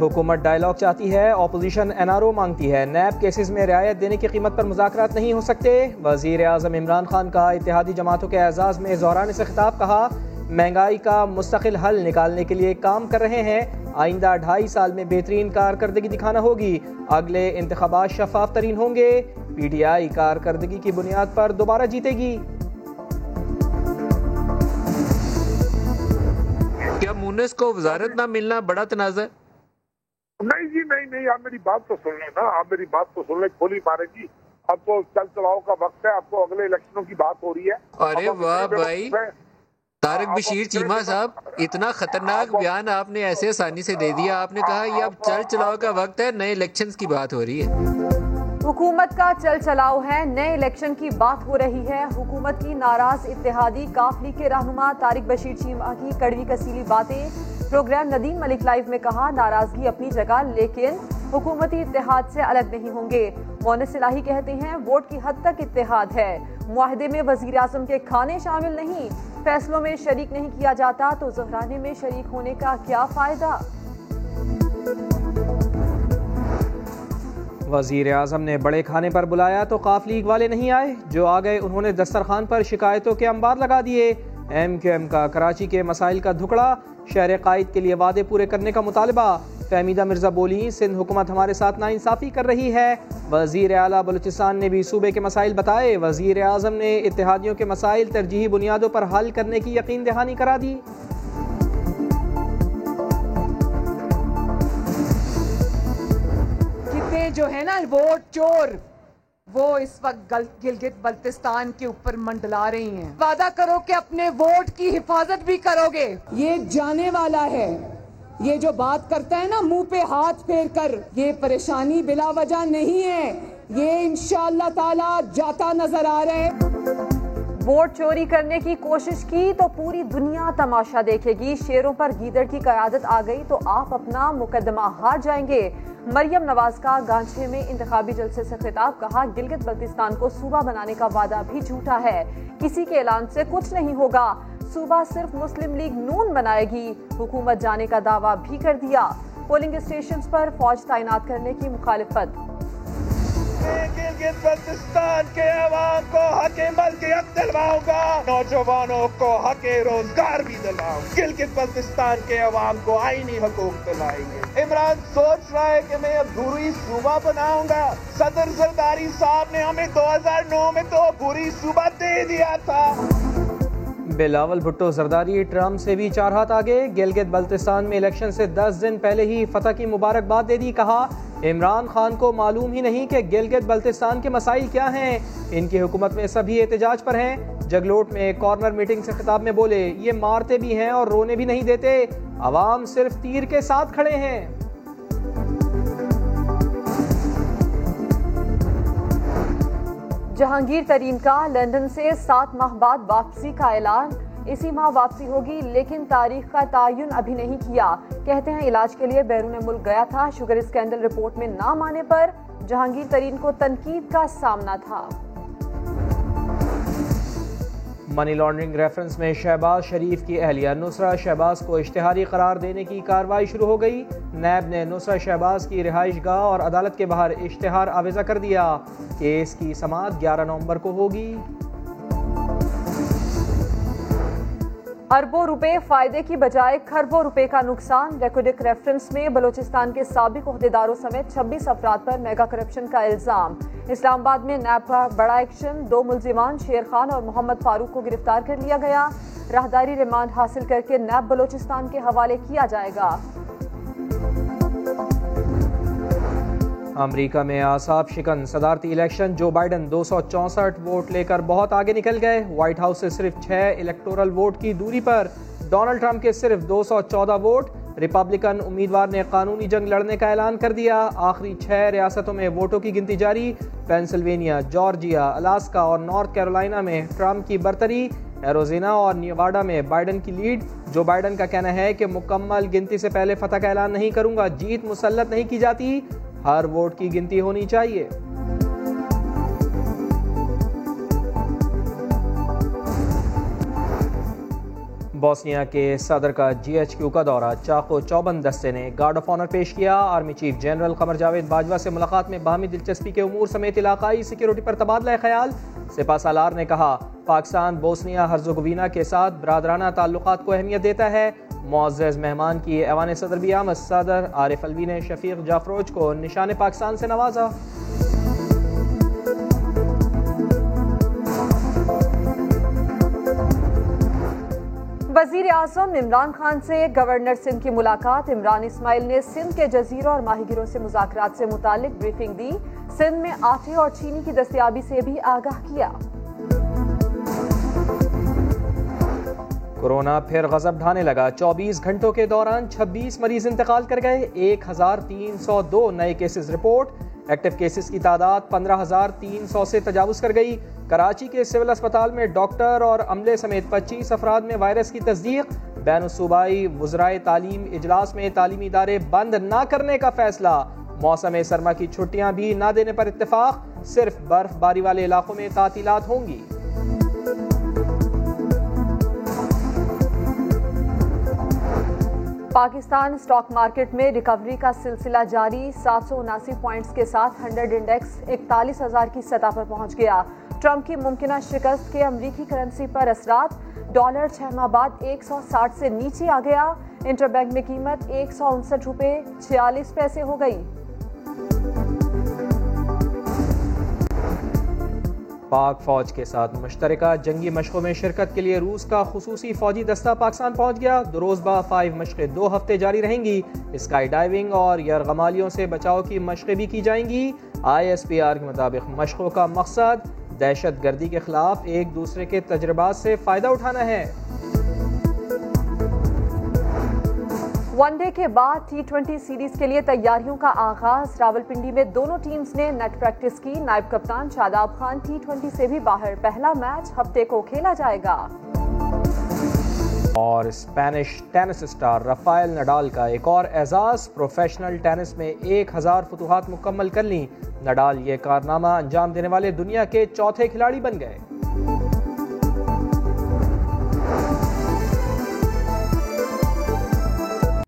حکومت ڈائیلاگ چاہتی ہے، اپوزیشن این آر او مانگتی ہے، نیب کیسز میں رعایت دینے کی قیمت پر مذاکرات نہیں ہو سکتے۔ وزیر اعظم عمران خان کا اتحادی جماعتوں کے اعزاز میں زہرانے سے خطاب، کہا مہنگائی کا مستقل حل نکالنے کے لیے کام کر رہے ہیں، آئندہ 2.5 سال میں بہترین کارکردگی دکھانا ہوگی، اگلے انتخابات شفاف ترین ہوں گے، پی ٹی آئی کارکردگی کی بنیاد پر دوبارہ جیتے گی۔ کیا مونس کو وزارت نہ ملنا بڑا تنازع؟ نہیں جی نہیں، آپ میری بات تو سن لیں نا، آپ میری بات تو سن لیں، کھولی مارے جی، اب تو چل چلاؤ کا وقت ہے، اب تو اگلے الیکشنوں کی بات ہو رہی ہے۔ ارے واہ بھائی، طارق بشیر چیمہ صاحب، اتنا خطرناک بیان آپ نے ایسے آسانی سے دے دیا، آپ نے کہا یہ اب چل چلاؤ کا وقت ہے، نئے الیکشنز کی بات ہو رہی ہے۔ حکومت کا چل چلاؤ ہے، نئے الیکشن کی بات ہو رہی ہے۔ حکومت کی ناراض اتحادی کاف لیگ کے رہنما طارق بشیر چیمہ کی کڑوی کسیلی باتیں۔ پروگرام ندیم ملک لائیو میں کہا ناراضگی اپنی جگہ لیکن حکومتی اتحاد سے الگ نہیں ہوں گے۔ مونس الہی کہتے ہیں ووٹ کی حد تک اتحاد ہے، معاہدے میں وزیر اعظم کے کھانے شامل نہیں، فیصلوں میں شریک نہیں کیا جاتا تو زہرانے میں شریک ہونے کا کیا فائدہ۔ وزیر اعظم نے بڑے کھانے پر بلایا تو قاف لیگ والے نہیں آئے، جو آ گئے انہوں نے دسترخوان پر شکایتوں کے انبار لگا دیے۔ ایم کیو ایم کا کراچی کے مسائل کا دھکڑا، شہر قائد کے لیے وعدے پورے کرنے کا مطالبہ۔ فہمیدہ مرزا بولی سندھ حکومت ہمارے ساتھ ناانصافی کر رہی ہے۔ وزیر اعلیٰ بلوچستان نے بھی صوبے کے مسائل بتائے، وزیر اعظم نے اتحادیوں کے مسائل ترجیحی بنیادوں پر حل کرنے کی یقین دہانی کرا دی۔ جو ہے نا ووٹ چور، وہ اس وقت گلگت بلتستان کے اوپر منڈلا رہی ہیں۔ وعدہ کرو کہ اپنے ووٹ کی حفاظت بھی کرو گے۔ یہ جانے والا ہے، یہ جو بات کرتا ہے نا منہ پہ ہاتھ پھیر کر، یہ پریشانی بلا وجہ نہیں ہے، یہ انشاءاللہ تعالی جاتا نظر آ رہا ہے۔ ووٹ چوری کرنے کی کوشش کی تو پوری دنیا تماشا دیکھے گی، شیروں پر گیدڑ کی قیادت آ گئی تو آپ اپنا مقدمہ ہار جائیں گے۔ مریم نواز کا گانچھے میں انتخابی جلسے سے خطاب، کہا گلگت بلتستان کو صوبہ بنانے کا وعدہ بھی جھوٹا ہے، کسی کے اعلان سے کچھ نہیں ہوگا، صوبہ صرف مسلم لیگ نون بنائے گی، حکومت جانے کا دعویٰ بھی کر دیا۔ پولنگ اسٹیشنز پر فوج تعینات کرنے کی مخالفت۔ گلگت بلتستان کے عوام کو حق ملکیت دلواؤں گا، نوجوانوں کو حق روزگار بھی دلواؤں گا، گلگت بلتستان کے عوام کو آئینی حقوق دلائیں گے۔ عمران سوچ رہا ہے کہ میں اب بھوری صوبہ بناؤں گا، صدر زرداری صاحب نے ہمیں 2009 میں تو بھوری صوبہ دے دیا تھا۔ بلاول بھٹو زرداری ٹرمپ سے بھی 4 ہاتھ آگے، گلگت بلتستان میں الیکشن سے 10 دن پہلے ہی فتح کی مبارکباد دے دی، کہا عمران خان کو معلوم ہی نہیں کہ گلگت بلتستان کے مسائل کیا ہیں، ان کی حکومت میں سبھی احتجاج پر ہیں۔ جگلوٹ میں کارنر میٹنگ سے خطاب میں بولے یہ مارتے بھی ہیں اور رونے بھی نہیں دیتے، عوام صرف تیر کے ساتھ کھڑے ہیں۔ جہانگیر ترین کا لندن سے 7 ماہ بعد واپسی کا اعلان، اسی ماہ واپسی ہوگی لیکن تاریخ کا تعین ابھی نہیں کیا، کہتے ہیں علاج کے لیے بیرون ملک گیا تھا، شوگر اسکینڈل رپورٹ میں نام آنے پر جہانگیر ترین کو تنقید کا سامنا تھا۔ منی لانڈرنگ ریفرنس میں شہباز شریف کی اہلیہ نصرہ شہباز کو اشتہاری قرار دینے کی کارروائی شروع ہو گئی، نیب نے نصرہ شہباز کی رہائش گاہ اور عدالت کے باہر اشتہار آویزہ کر دیا، کیس کی سماعت 11 نومبر کو ہوگی۔ اربوں روپے فائدے کی بجائے کھربوں روپے کا نقصان، ریکوڈک ریفرنس میں بلوچستان کے سابق عہدیداروں سمیت 26 افراد پر میگا کرپشن کا الزام، اسلام آباد میں نیب کا بڑا ایکشن، 2 ملزمان شیر خان اور محمد فاروق کو گرفتار کر لیا گیا، راہداری ریمانڈ حاصل کر کے نیب بلوچستان کے حوالے کیا جائے گا۔ امریکہ میں اعصاب شکن صدارتی الیکشن، جو بائیڈن 264 ووٹ لے کر بہت آگے نکل گئے، وائٹ ہاؤس سے صرف 6 الیکٹورل ووٹ کی دوری پر، ڈونلڈ ٹرمپ کے صرف 214 ووٹ، ریپبلکن امیدوار نے قانونی جنگ لڑنے کا اعلان کر دیا، آخری 6 ریاستوں میں ووٹوں کی گنتی جاری، پینسلوینیا، جارجیا، الاسکا اور نارتھ کیرولینا میں ٹرمپ کی برتری، ایروزینا اور نیواڈا میں بائیڈن کی لیڈ، جو بائیڈن کا کہنا ہے کہ مکمل گنتی سے پہلے فتح کا اعلان نہیں کروں گا، جیت مسلط نہیں کی جاتی، ہر ووٹ کی گنتی ہونی چاہیے۔ بوسنیا کے صدر کا GHQ کا دورہ، چاقو چوبند دستے نے گارڈ آف آنر پیش کیا۔ Army chief general Qamar Javed Bajwa سے ملاقات میں باہمی دلچسپی کے امور سمیت علاقائی سیکیورٹی پر تبادلہ خیال۔ سپہ سالار نے کہا پاکستان بوسنیا ہرزیگووینا کے ساتھ برادرانہ تعلقات کو اہمیت دیتا ہے۔ معزز مہمان کی ایوان صدر بھی آمد، صدر عارف الوی نے شفیق جعفروچ کو نشان پاکستان سے نوازا۔ وزیر اعظم عمران خان سے گورنر سندھ کی ملاقات۔ عمران اسماعیل نے سندھ کے جزیروں اور ماہی گیروں سے مذاکرات سے متعلق بریفنگ دی۔ سندھ میں آٹے اور چینی کی دستیابی سے بھی آگاہ کیا۔ کورونا پھر غضب ڈھانے لگا، 24 گھنٹوں کے دوران 26 مریض انتقال کر گئے، 1302 نئے کیسز رپورٹ۔ ایکٹیو کیسز کی تعداد 15,300 سے تجاوز کر گئی۔ کراچی کے سول اسپتال میں ڈاکٹر اور عملے سمیت 25 افراد میں وائرس کی تصدیق۔ بین الصوبائی وزرائے تعلیم اجلاس میں تعلیمی ادارے بند نہ کرنے کا فیصلہ۔ موسم سرما کی چھٹیاں بھی نہ دینے پر اتفاق، صرف برف باری والے علاقوں میں تعطیلات ہوں گی۔ پاکستان اسٹاک مارکیٹ میں ریکوری کا سلسلہ جاری، 779 پوائنٹس کے ساتھ 100 انڈیکس 41,000 کی سطح پر پہنچ گیا۔ ٹرمپ کی ممکنہ شکست کے امریکی کرنسی پر اثرات، ڈالر 6 ماہ بعد 160 سے نیچے آ گیا۔ انٹر بینک میں قیمت 159 روپے 46 پیسے ہو گئی۔ پاک فوج کے ساتھ مشترکہ جنگی مشقوں میں شرکت کے لیے روس کا خصوصی فوجی دستہ پاکستان پہنچ گیا۔ دروزبہ 5 مشقیں 2 ہفتے جاری رہیں گی۔ اسکائی ڈائیونگ اور یرغمالیوں سے بچاؤ کی مشقیں بھی کی جائیں گی۔ ISPR کے مطابق مشقوں کا مقصد دہشت گردی کے خلاف ایک دوسرے کے تجربات سے فائدہ اٹھانا ہے۔ ون ڈے کے بعد T20 سیریز کے لیے تیاریوں کا آغاز۔ راولپنڈی میں دونوں ٹیمز نے نیٹ پریکٹس کی۔ نائب کپتان شاداب خان T20 سے بھی باہر، پہلا میچ ہفتے کو کھیلا جائے گا۔ اور اسپینش ٹینس اسٹار رافائل نڈال کا ایک اور اعزاز، پروفیشنل ٹینس میں 1000 فتوحات مکمل کر لیں۔ نڈال یہ کارنامہ انجام دینے والے دنیا کے چوتھے کھلاڑی بن گئے۔